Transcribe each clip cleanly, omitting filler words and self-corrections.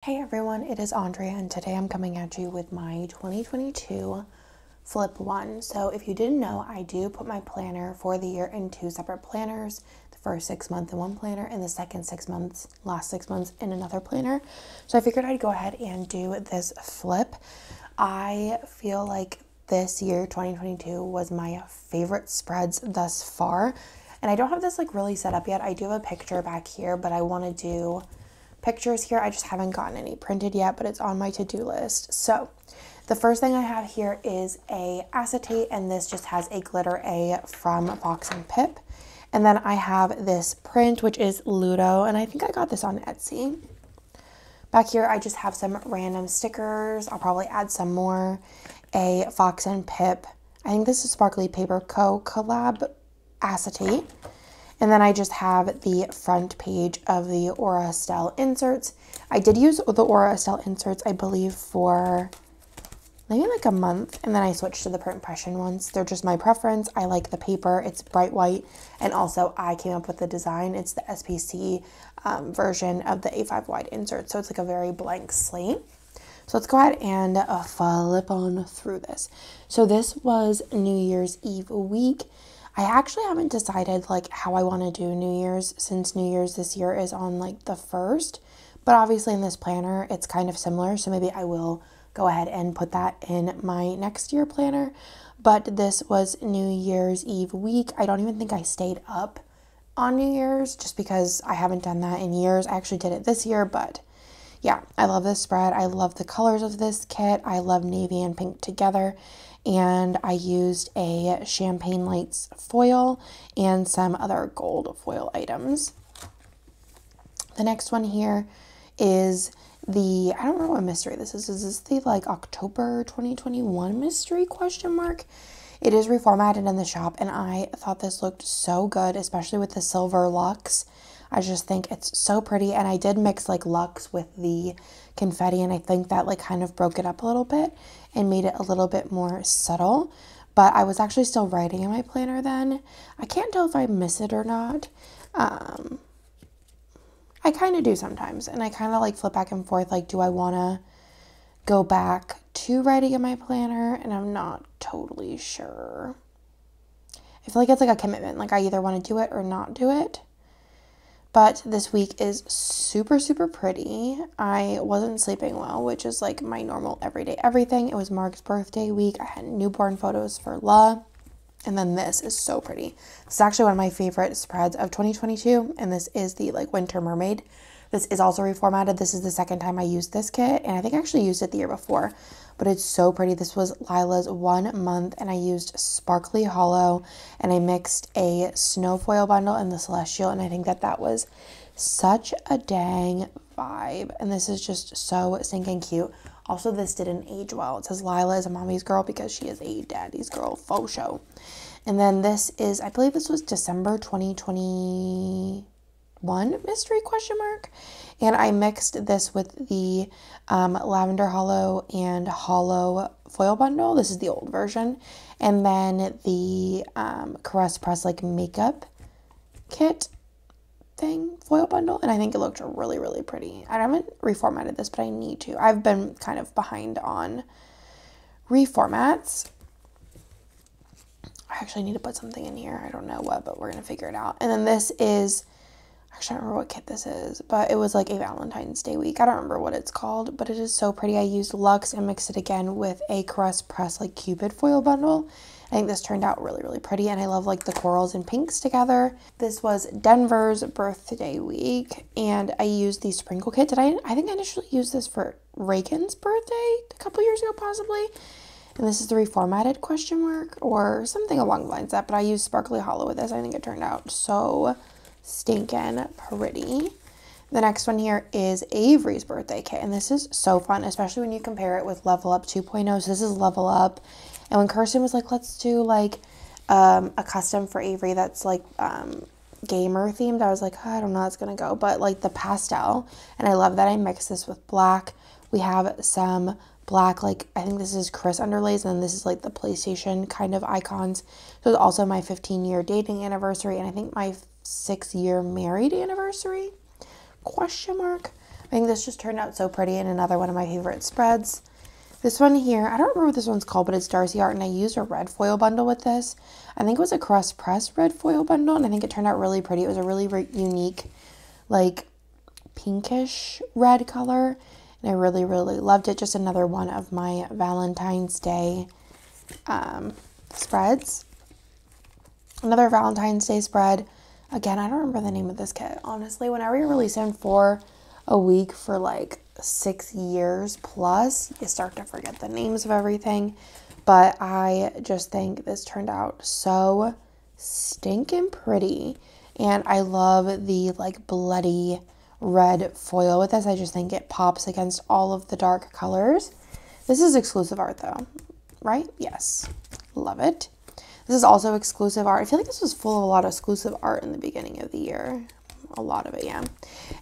Hey everyone, it is Andrea and today I'm coming at you with my 2022 Flip 1. So if you didn't know, I do put my planner for the year in two separate planners. The first 6 months in one planner and the second 6 months, last 6 months in another planner. So I figured I'd go ahead and do this flip. I feel like this year, 2022, was my favorite spreads thus far. And I don't have this like really set up yet. I do have a picture back here, but I want to do pictures here. I just haven't gotten any printed yet, but it's on my to-do list. So the first thing I have here is a acetate, and this just has a glitter A from Fox and Pip. And then I have this print, which is Ludo, and I think I got this on Etsy. Back here, I just have some random stickers. I'll probably add some more. A Fox and Pip, I think this is Sparkly Paper Co. collab acetate. And then I just have the front page of the Aura Estelle inserts. I did use the Aura Estelle inserts, I believe, for maybe like a month. And then I switched to the print impression ones. They're just my preference. I like the paper. It's bright white. And also I came up with the design. It's the SPC version of the A5 wide insert. So it's like a very blank slate. So let's go ahead and flip on through this. So this was New Year's Eve week. I actually haven't decided like how I want to do New Year's, since New Year's this year is on like the 1st, but obviously in this planner it's kind of similar, so maybe I will go ahead and put that in my next year planner. But this was New Year's Eve week. I don't even think I stayed up on New Year's just because I haven't done that in years. I actually did it this year, but yeah, I love this spread. I love the colors of this kit. I love navy and pink together. And I used a Champagne Lights foil and some other gold foil items. The next one here is the, I don't know what mystery this is. Is this the like October 2021 mystery question mark? It is reformatted in the shop and I thought this looked so good, especially with the silver luxe. I just think it's so pretty, and I did mix like luxe with the confetti, and I think that like kind of broke it up a little bit and made it a little bit more subtle. But I was actually still writing in my planner then. I can't tell if I miss it or not. I kind of do sometimes, and I kind of like flip back and forth, like do I want to go back to writing in my planner, and I'm not totally sure. I feel like it's like a commitment, like I either want to do it or not do it. But this week is super, super pretty. I wasn't sleeping well, which is like my normal everyday everything. It was Mark's birthday week. I had newborn photos for La. And then this is so pretty. This is actually one of my favorite spreads of 2022. And this is the like Winter Mermaid. This is also reformatted. This is the second time I used this kit. And I think I actually used it the year before. But it's so pretty. This was Lila's 1 month. And I used Sparkly Hollow. And I mixed a snow foil bundle and the Celestial. And I think that that was such a dang vibe. And this is just so stinking cute. Also, this didn't age well. It says Lila is a mommy's girl because she is a daddy's girl. Faux show. And then this is, I believe this was December 2021 mystery question mark. And I mixed this with the Lavender Hollow and Hollow foil bundle. This is the old version. And then the Caress Press like makeup kit thing foil bundle, and I think it looked really, really pretty. I haven't reformatted this, but I need to. I've been kind of behind on reformats. I actually need to put something in here. I don't know what, but we're gonna figure it out. And then this is, actually I don't remember what kit this is, but it was like a Valentine's Day week. I don't remember what it's called, but it is so pretty. I used Luxe and mixed it again with a Caress Press like Cupid foil bundle. I think this turned out really, really pretty, and I love like the corals and pinks together. This was Denver's birthday week, and I used the sprinkle kit. I think I initially used this for Reagan's birthday a couple years ago, possibly. And this is the reformatted question mark or something along the lines of that, but I used Sparkly Hollow with this. I think it turned out so stinking pretty. The next one here is Avery's birthday kit, and this is so fun, especially when you compare it with Level Up 2.0. So this is Level Up. And when Kirsten was like, let's do like a custom for Avery that's like gamer themed, I was like, oh, I don't know how it's going to go. But like the pastel, and I love that I mixed this with black. We have some black, like I think this is Chris underlays, and this is like the PlayStation kind of icons. So it's also my 15-year dating anniversary, and I think my 6-year married anniversary, question mark. I think this just turned out so pretty, and another one of my favorite spreads. This one here, I don't remember what this one's called, but it's Darcy Art, and I used a red foil bundle with this. I think it was a Crust Press red foil bundle, and I think it turned out really pretty. It was a really unique, like, pinkish red color, and I really, really loved it. Just another one of my Valentine's Day spreads. Another Valentine's Day spread. Again, I don't remember the name of this kit. Honestly, whenever you release them for a week for like 6 years plus, you start to forget the names of everything. But I just think this turned out so stinking pretty. And I love the like bloody red foil with this. I just think it pops against all of the dark colors. This is exclusive art though, right? Yes. Love it. This is also exclusive art. I feel like this was full of a lot of exclusive art in the beginning of the year. A lot of it, yeah.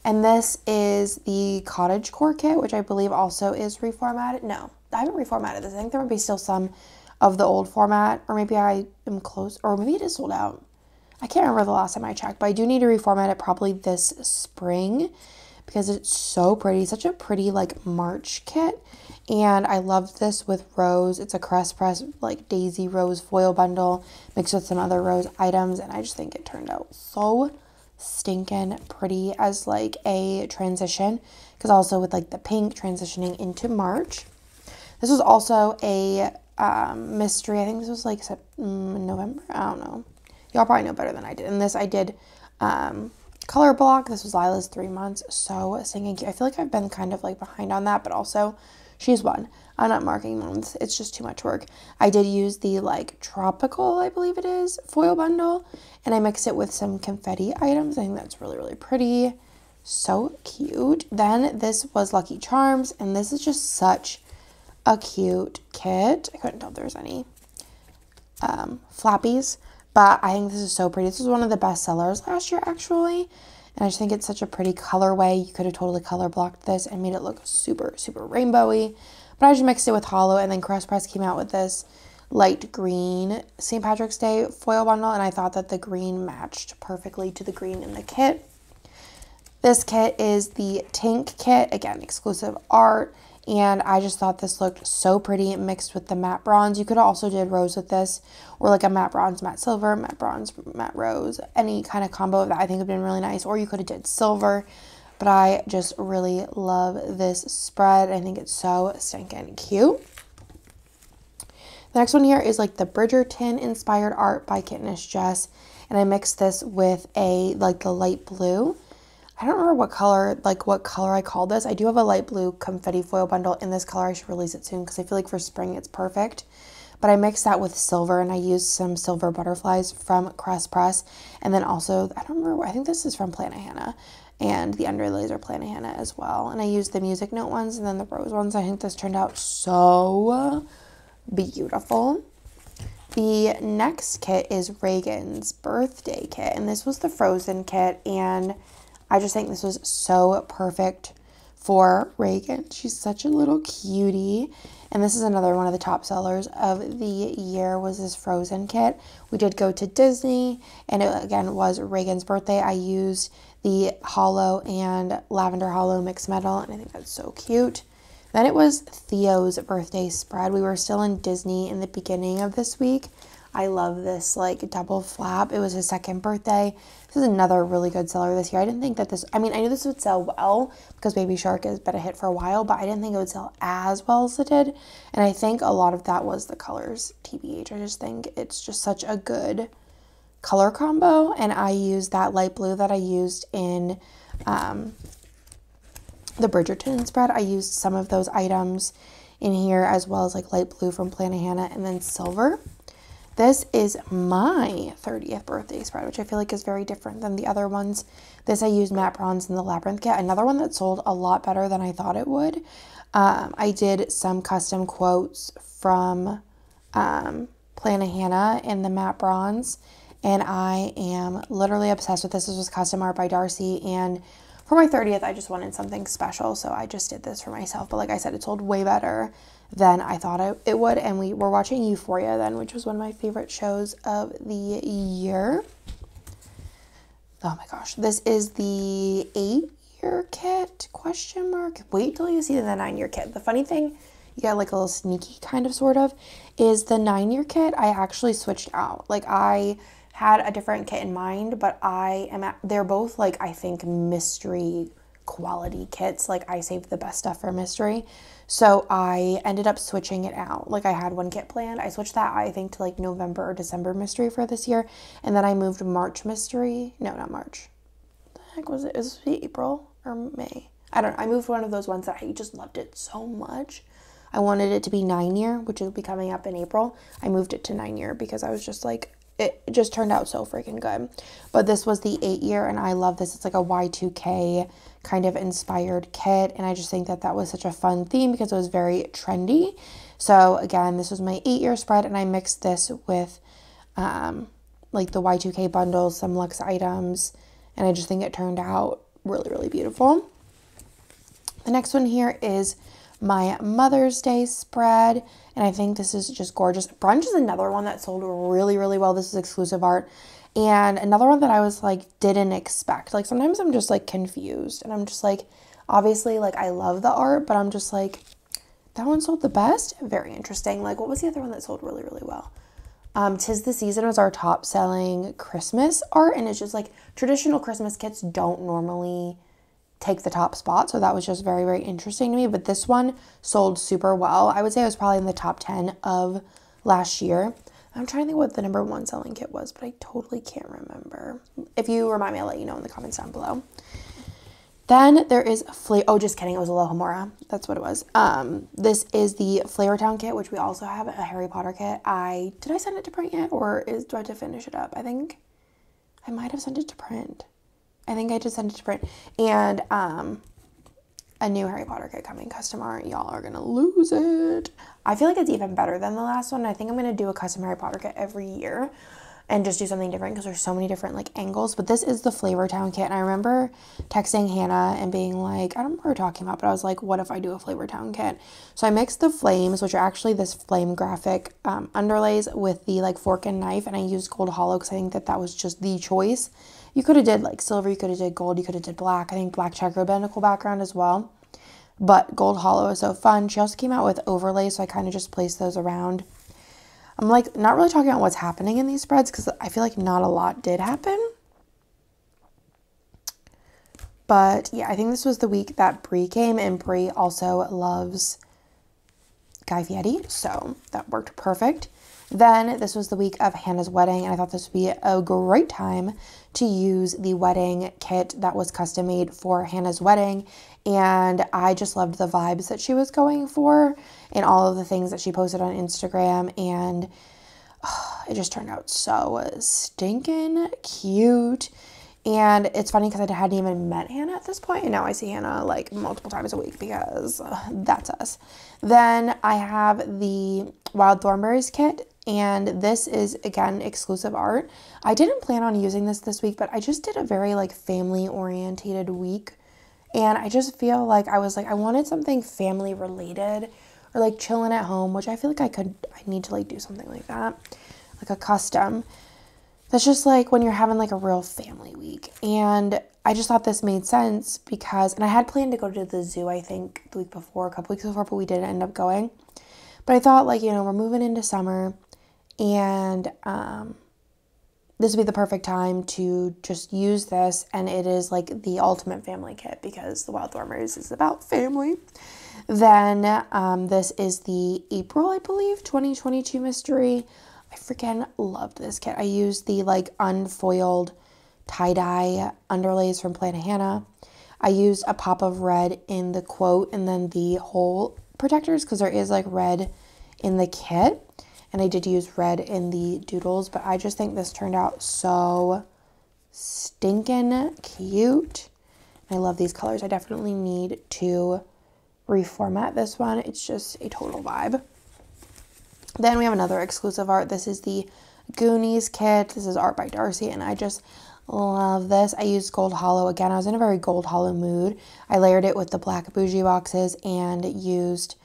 And this is the Cottagecore kit, which I believe also is reformatted. No, I haven't reformatted this. I think there might be still some of the old format, or maybe I am close, or maybe it is sold out. I can't remember the last time I checked, but I do need to reformat it probably this spring because it's so pretty. Such a pretty like March kit. And I love this with rose. It's a Crest Press like daisy rose foil bundle mixed with some other rose items. And I just think it turned out so stinking pretty as like a transition. Because also with like the pink transitioning into March. This was also a mystery. I think this was like November. I don't know. Y'all probably know better than I did. And this I did color block. This was Lila's 3 months. So singing cute. I feel like I've been kind of like behind on that, but also she's one. I'm not marking months. It's just too much work. I did use the like tropical, I believe it is, foil bundle. And I mixed it with some confetti items. I think that's really, really pretty. So cute. Then this was Lucky Charms. And this is just such a cute kit. I couldn't tell if there was any flappies. But I think this is so pretty. This was one of the best sellers last year, actually. And I just think it's such a pretty colorway. You could have totally color blocked this and made it look super, super rainbowy. But I just mixed it with hollow. And then Crest Press came out with this light green St. Patrick's Day foil bundle. And I thought that the green matched perfectly to the green in the kit. This kit is the Tink kit. Again, exclusive art. And I just thought this looked so pretty mixed with the matte bronze. You could have also did rose with this, or like a matte bronze, matte silver, matte bronze, matte rose. Any kind of combo of that I think would have been really nice. Or you could have did silver. But I just really love this spread. I think it's so stinking cute. The next one here is like the Bridgerton inspired art by Kittenish Jess. And I mixed this with a like the light blue. I don't remember what color I called this. I do have a light blue confetti foil bundle in this color. I should release it soon because I feel like for spring it's perfect. But I mixed that with silver and I used some silver butterflies from Crest Press. And then also, I don't remember, I think this is from Planet Hannah. And the underlays are Planet Hannah as well. And I used the music note ones and then the rose ones. I think this turned out so beautiful. The next kit is Reagan's birthday kit. And this was the Frozen kit. And I just think this was so perfect for Reagan. She's such a little cutie. And this is another one of the top sellers of the year was this Frozen kit. We did go to Disney and it again was Reagan's birthday. I used the hollow and lavender hollow mixed metal and I think that's so cute. Then it was Theo's birthday spread. We were still in Disney in the beginning of this week. I love this like double flap. It was his second birthday. This is another really good seller this year. I didn't think that this, I mean, I knew this would sell well because Baby Shark has been a hit for a while, but I didn't think it would sell as well as it did. And I think a lot of that was the colors, TBH. I just think it's just such a good color combo. And I used that light blue that I used in the Bridgerton spread. I used some of those items in here as well as like light blue from Planet Hannah and then silver. This is my 30th birthday spread, which I feel like is very different than the other ones. This I used matte bronze in the Labyrinth kit. Another one that sold a lot better than I thought it would. I did some custom quotes from Planet Hannah in the matte bronze. And I am literally obsessed with this. This was custom art by Darcy. And for my 30th, I just wanted something special. So I just did this for myself. But like I said, it sold way better than I thought it would. And we were watching Euphoria then, which was one of my favorite shows of the year. Oh my gosh. This is the 9-year kit, question mark. Wait till you see the 9-year kit. The funny thing, you got like a little sneaky kind of sort of, is the 9-year kit I actually switched out. Like I had a different kit in mind, but they're both like, I think, mystery quality kits. Like I saved the best stuff for mystery. So I ended up switching it out. Like I had one kit planned. I switched that, I think, to like November or December mystery for this year. And then I moved March mystery. No, not March. What the heck was it? It was April or May. I don't know. I moved one of those ones that I just loved it so much. I wanted it to be 9-year, which will be coming up in April. I moved it to 9-year because I was just like, it just turned out so freaking good. But this was the 8-year, and I love this. It's like a Y2K kind of inspired kit, and I just think that that was such a fun theme because it was very trendy. So again, this was my 8-year spread, and I mixed this with like the Y2K bundles, some luxe items, and I just think it turned out really, really beautiful. The next one here is my Mother's Day spread, and I think this is just gorgeous. Brunch is another one that sold really, really well. This is exclusive art. And another one that I was like, didn't expect. Like sometimes I'm just like confused, and I'm just like, obviously like I love the art, but I'm just like, that one sold the best? Very interesting. Like what was the other one that sold really, really well? 'Tis the Season was our top selling Christmas art, and it's just like traditional Christmas kits don't normally take the top spot, so that was just very, very interesting to me. But this one sold super well. I would say it was probably in the top 10 of last year. I'm trying to think what the number 1 selling kit was, but I totally can't remember. If you remind me, I'll let you know in the comments down below. Then there is oh, just kidding, it was Aloha Mora. That's what it was. This is the Flavortown kit, which we also have, a Harry Potter kit. Did I send it to print yet, or do I have to finish it up? I think I might have sent it to print. I think I just sent it to print. And a new Harry Potter kit coming, custom art. Y'all are gonna lose it. I feel like it's even better than the last one. I think I'm gonna do a custom Harry Potter kit every year and just do something different because there's so many different like angles. But this is the Flavortown kit, and I remember texting Hannah and being like, I don't know what we were talking about, but I was like, what if I do a Flavortown kit? So I mixed the flames, which are actually this flame graphic underlays, with the like fork and knife, and I used gold hollow because I think that that was just the choice. You could have did like silver, you could have did gold, you could have did black. I think black checker would have been a cool background as well. But gold hollow is so fun. She also came out with overlays, so I kind of just placed those around. I'm like not really talking about what's happening in these spreads because I feel like not a lot did happen. But yeah, I think this was the week that Brie came, and Brie also loves Guy Fieri, so that worked perfect. Then this was the week of Hannah's wedding, and I thought this would be a great time to use the wedding kit that was custom made for Hannah's wedding. And I just loved the vibes that she was going for and all of the things that she posted on Instagram, and it just turned out so stinking cute. And it's funny because I hadn't even met Hannah at this point, and now I see Hannah like multiple times a week because that's us. Then I have the Wild Thornberries kit, and this is, again, exclusive art. I didn't plan on using this week, but I just did a very like family-orientated week, and I just feel like I was like, I wanted something family-related or like chilling at home, which I feel like I need to like do something like that, like a custom. That's just like when you're having like a real family week. And I just thought this made sense because, and I had planned to go to the zoo, I think the week before, a couple weeks before, but we didn't end up going. But I thought like, you know, we're moving into summer, and this would be the perfect time to just use this. And it is like the ultimate family kit because the Wild Thornberries is about family. Then this is the April, I believe, 2022 mystery. I freaking loved this kit. I used the like unfoiled tie-dye underlays from Planet Hannah. I used a pop of red in the quote and then the hole protectors because there is like red in the kit. And I did use red in the doodles, but I just think this turned out so stinking cute. I love these colors. I definitely need to reformat this one. It's just a total vibe. Then we have another exclusive art. This is the Goonies kit. This is art by Darcy, and I just love this. I used gold hollow again. I was in a very gold hollow mood. I layered it with the black bougie boxes and used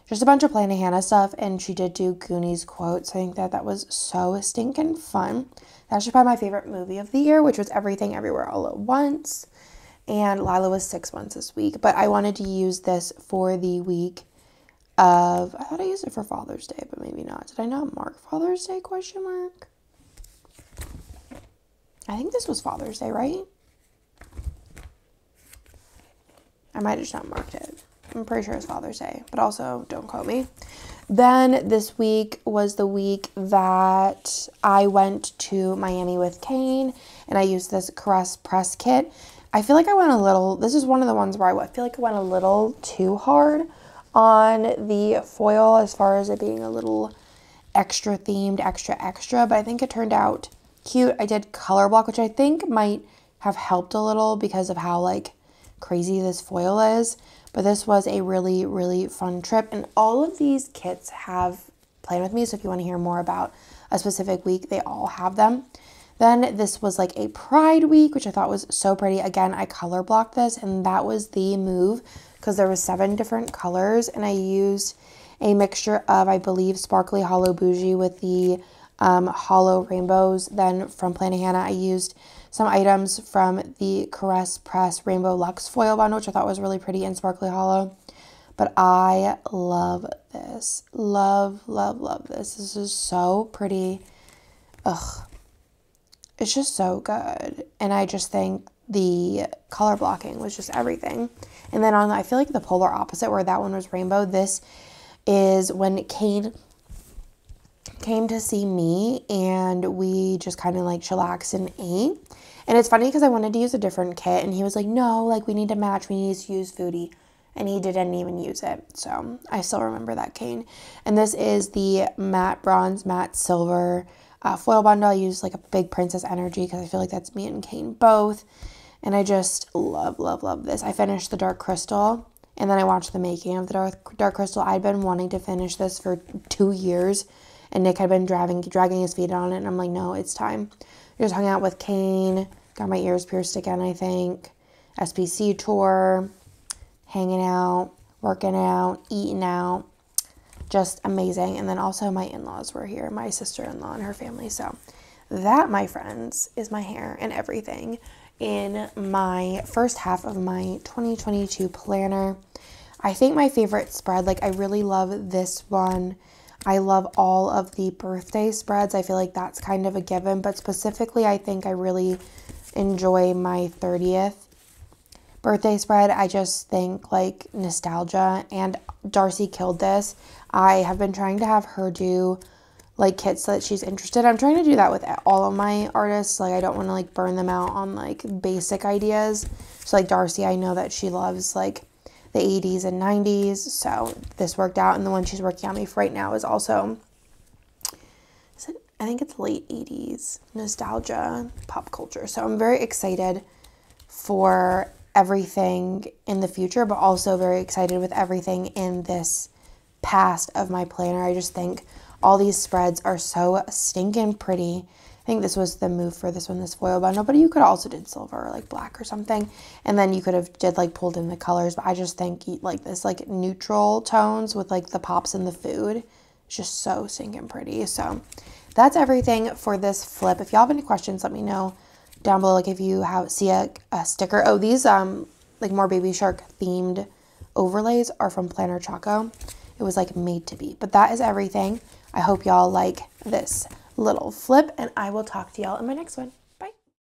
just a bunch of Planet Hannah stuff, and she did do Goonies quotes. I think that was so stinking fun. That's probably my favorite movie of the year, which was Everything Everywhere All at Once. and Lila was 6 months this week. But I wanted to use this for the week of, I thought I used it for Father's Day, but maybe not. Did I not mark Father's Day, question mark? I think this was Father's Day, right? I might have just not marked it. I'm pretty sure it's Father's Day, but also don't quote me. Then this week was the week that I went to Miami with Kane, and I used this Caress Press Kit. I feel like I went a little, this is one of the ones where I feel like I went a little too hard on the foil as far as it being a little extra themed, extra, but I think it turned out cute. I did color block, which I think might have helped a little because of how like crazy this foil is. But this was a really, really fun trip. And all of these kits have Plan With Me. So if you want to hear more about a specific week, they all have them. Then this was like a Pride week, which I thought was so pretty. Again, I color blocked this, and that was the move because there was 7 different colors. And I used a mixture of, I believe, Sparkly Hollow Bougie with the hollow rainbows. Then from Planahana, I used some items from the Caress Press Rainbow Luxe Foil Bundle, which I thought was really pretty and sparkly hollow. But I love this. Love, love, love this. This is so pretty. Ugh. It's just so good. And I just think the color blocking was just everything. And then on, I feel like the polar opposite where that one was rainbow, this is when Kane came to see me and we just kind of like chillaxed and ate. And it's funny because I wanted to use a different kit and he was like, no, like we need to match, we need to use Foodie. And he didn't even use it. So I still remember that Kane. And this is the matte bronze, matte silver foil bundle. I use like a big Princess Energy because I feel like that's me and Kane both. And I just love, love, love this. I finished the Dark Crystal and then I watched the making of the Dark Crystal. I'd been wanting to finish this for 2 years and Nick had been dragging his feet on it. And I'm like, no, it's time. I just hung out with Kane, got my ears pierced again, I think. SPC tour, hanging out, working out, eating out. Just amazing. And then also my in-laws were here, my sister-in-law and her family. So that, my friends, is my hair and everything in my first half of my 2022 planner. I think my favorite spread, like I really love this one. I love all of the birthday spreads. I feel like that's kind of a given, but specifically I think I really enjoy my 30th birthday spread. I just think like nostalgia, and Darcy killed this. I have been trying to have her do like kits that she's interested. I'm trying to do that with all of my artists. Like I don't want to like burn them out on like basic ideas. So like Darcy, I know that she loves like the 80s and 90s, so this worked out. And the one she's working on me for right now is also, I think it's late 80s nostalgia pop culture. So I'm very excited for everything in the future, but also very excited with everything in this past of my planner. I just think all these spreads are so stinking pretty. I think this was the move for this one, this foil bundle, but you could also did silver or like black or something. And then you could have did like pulled in the colors, but I just think like this like neutral tones with like the pops in the food. It's just so stinking pretty. So that's everything for this flip. If y'all have any questions, let me know down below. Like if you see a sticker. Oh, these like more Baby Shark themed overlays are from Planner Choco. It was like made to be. But that is everything. I hope y'all like this little flip, and I will talk to y'all in my next one.